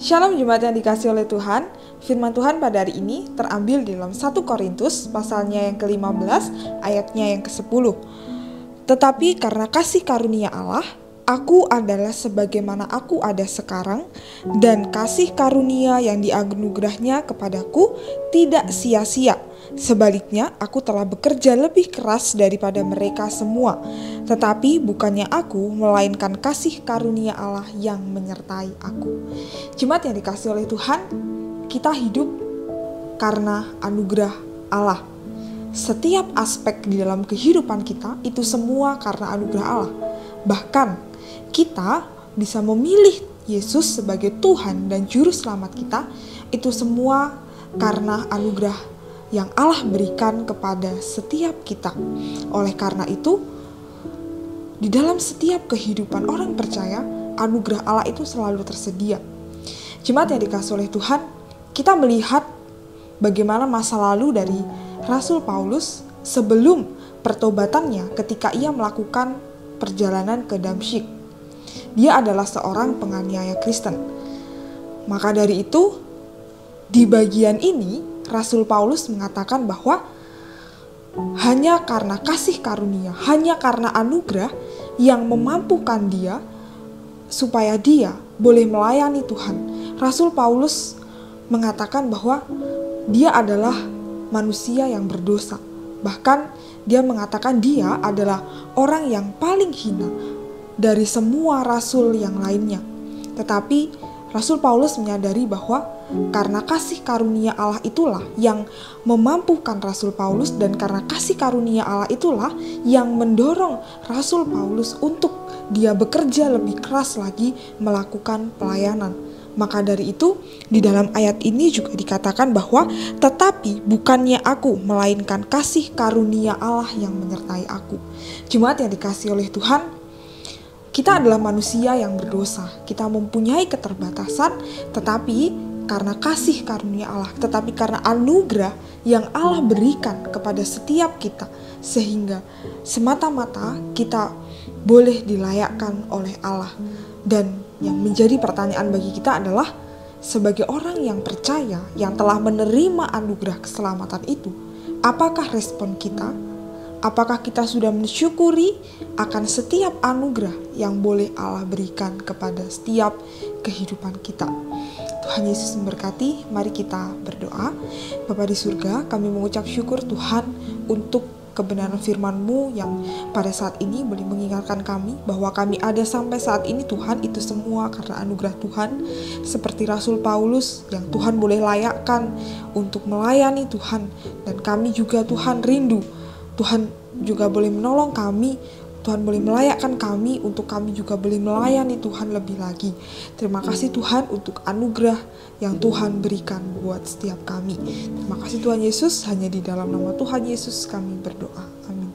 Shalom jemaat yang dikasih oleh Tuhan. Firman Tuhan pada hari ini terambil di dalam 1 Korintus pasalnya yang ke-15 ayatnya yang ke-10. Tetapi karena kasih karunia Allah, aku adalah sebagaimana aku ada sekarang, dan kasih karunia yang dianugerahnya kepadaku tidak sia-sia. Sebaliknya, aku telah bekerja lebih keras daripada mereka semua. Tetapi bukannya aku, melainkan kasih karunia Allah yang menyertai aku. Jemaat yang dikasih oleh Tuhan, kita hidup karena anugerah Allah. Setiap aspek di dalam kehidupan kita itu semua karena anugerah Allah. Bahkan kita bisa memilih Yesus sebagai Tuhan dan Juru Selamat kita, itu semua karena anugerah yang Allah berikan kepada setiap kita. Oleh karena itu, di dalam setiap kehidupan orang percaya, anugerah Allah itu selalu tersedia. Jemaat yang dikasih oleh Tuhan, kita melihat bagaimana masa lalu dari Rasul Paulus sebelum pertobatannya ketika ia melakukan perjalanan ke Damsyik. Dia adalah seorang penganiaya Kristen. Maka dari itu, di bagian ini Rasul Paulus mengatakan bahwa hanya karena kasih karunia, hanya karena anugerah yang memampukan dia supaya dia boleh melayani Tuhan. Rasul Paulus mengatakan bahwa dia adalah manusia yang berdosa. Bahkan dia mengatakan dia adalah orang yang paling hina dari semua rasul yang lainnya. Tetapi Rasul Paulus menyadari bahwa karena kasih karunia Allah itulah yang memampukan Rasul Paulus, dan karena kasih karunia Allah itulah yang mendorong Rasul Paulus untuk dia bekerja lebih keras lagi melakukan pelayanan. Maka dari itu, di dalam ayat ini juga dikatakan bahwa tetapi bukannya aku, melainkan kasih karunia Allah yang menyertai aku. Jemaat yang dikasih oleh Tuhan, kita adalah manusia yang berdosa. Kita mempunyai keterbatasan, tetapi karena kasih karunia Allah, tetapi karena anugerah yang Allah berikan kepada setiap kita, sehingga semata-mata kita boleh dilayakkan oleh Allah. Dan yang menjadi pertanyaan bagi kita adalah, sebagai orang yang percaya, yang telah menerima anugerah keselamatan itu, apakah respon kita? Apakah kita sudah mensyukuri akan setiap anugerah yang boleh Allah berikan kepada setiap kehidupan kita? Tuhan Yesus memberkati. Mari kita berdoa. Bapa di surga, kami mengucap syukur Tuhan untuk kebenaran firman-Mu yang pada saat ini boleh mengingatkan kami bahwa kami ada sampai saat ini Tuhan, itu semua karena anugerah Tuhan. Seperti Rasul Paulus yang Tuhan boleh layakkan untuk melayani Tuhan, dan kami juga Tuhan rindu Tuhan juga boleh menolong kami, Tuhan boleh melayakkan kami untuk kami juga boleh melayani Tuhan lebih lagi. Terima kasih Tuhan untuk anugerah yang Tuhan berikan buat setiap kami. Terima kasih Tuhan Yesus, hanya di dalam nama Tuhan Yesus kami berdoa. Amin.